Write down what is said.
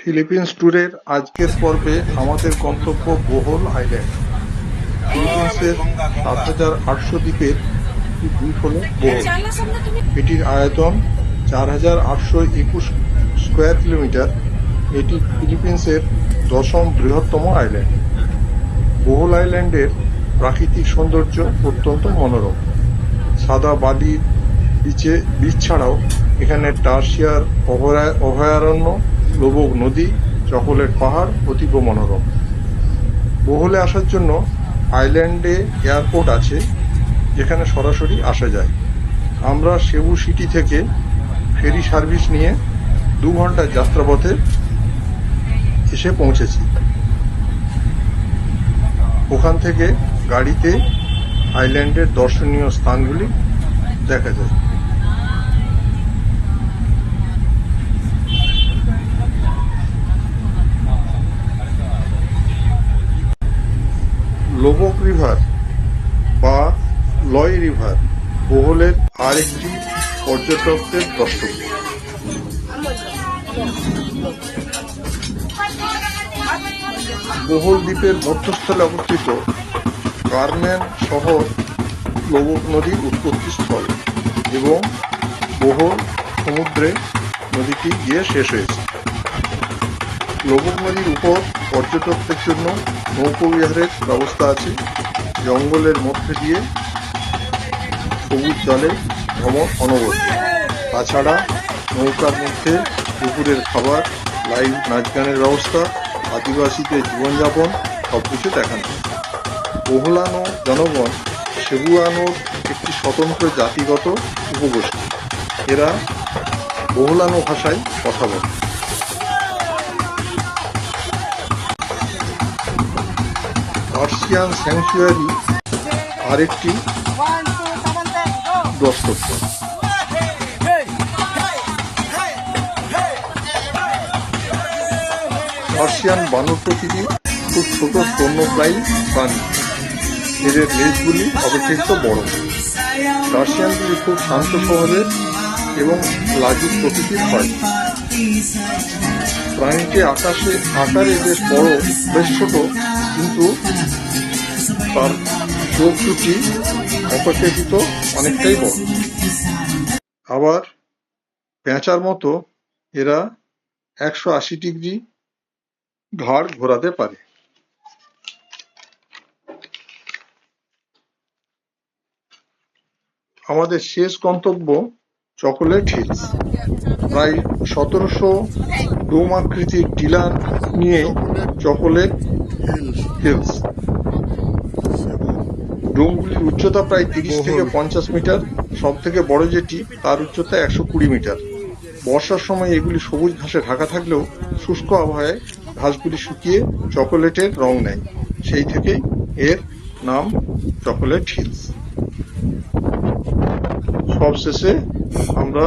Philippines ট্যুরের আজকের পর্বে আমাদের গন্তব্য বোহল আইল্যান্ড। ফিলিপিন্সের ৭,৮০০ দ্বীপের একটি দ্বীপ হল বোহল। এটির আয়তন ৪,৮২১ স্কোয়ার কিলোমিটার। এটি ফিলিপিন্সের ১০ম বৃহত্তম আইল্যান্ড। বোহল আইল্যান্ডের প্রাকৃতিক সৌন্দর্য অত্যন্ত মনোরম। সাদা বালির বিচ ছাড়াও এখানে টার্সিয়ার অভয়ারণ্য, লোবক নদী, চকোলেট পাহাড় অতীব মনোরম। বোহলে আসার জন্য আইল্যান্ডে এয়ারপোর্ট আছে, যেখানে সরাসরি আসা যায়। আমরা সেবু সিটি থেকে ফেরি সার্ভিস নিয়ে ২ ঘন্টার যাত্রাপথে এসে পৌঁছেছি। ওখান থেকে গাড়িতে আইল্যান্ডের দর্শনীয় স্থানগুলি দেখা যায়। লোবক রিভার বা লয় রিভার বোহলের আরেকটি পর্যটকদের দ্রষ্টব্য। বোহল দ্বীপের মধ্যস্থলে অবস্থিত কারম্যান শহর লোবক নদীর উৎপত্তিস্থল এবং বোহল সমুদ্রে নদীটি গিয়ে শেষ হয়েছে। লোবক নদীর উপর পর্যটকদের জন্য নৌকোবিহারের ব্যবস্থা আছে। জঙ্গলের মধ্যে দিয়ে সবুজ জলে ভ্রমণ অনবদ্য। তাছাড়া নৌকার মধ্যে দুপুরের খাবার, লাইভ নাচ গানের ব্যবস্থা, আদিবাসীদের জীবনযাপন সবকিছু দেখানো। বোহলানো জনগণ সেবুয়ানোর একটি স্বতন্ত্র জাতিগত উপগোষ্ঠী। এরা বোহলানো ভাষায় কথা বলে। টার্সিয়ান স্যাংচুয়ারি আরেকটি দ্রষ্টব্য। টার্সিয়ান বানর প্রকৃতির খুব ছোট স্তন্যপ্রায়ী প্রাণী। এদের লেজগুলি অপেক্ষাকৃত বড়। টার্সিয়ানগুলি খুব শান্ত স্বভাবের এবং লাজুক প্রকৃতির হয়। প্রাণীটি আকারে বেশ ছোট, কিন্তু তার চোখ দুটি অপেক্ষাকৃত অনেকটাই বড়। আবার পেঁচার মতো এরা ১৮০ ডিগ্রি ঘাড় ঘোরাতে পারে। আমাদের শেষ গন্তব্য চকোলেট হিলস। প্রায় ১৭০০ ডোম-আকৃতির টিলা নিয়ে চকোলেট হিলস। ডোমগুলির উচ্চতা প্রায় ৩০ থেকে ৫০ মিটার। সব থেকে বড় যেটি, তার উচ্চতা ১২০ মিটার। বর্ষার সময় এগুলি সবুজ ঘাসে ঢাকা থাকলেও শুষ্ক আবহাওয়ায় ঘাসগুলি শুকিয়ে চকোলেটের রং নেয়। সেই থেকেই এর নাম চকোলেট হিলস। সবশেষে আমরা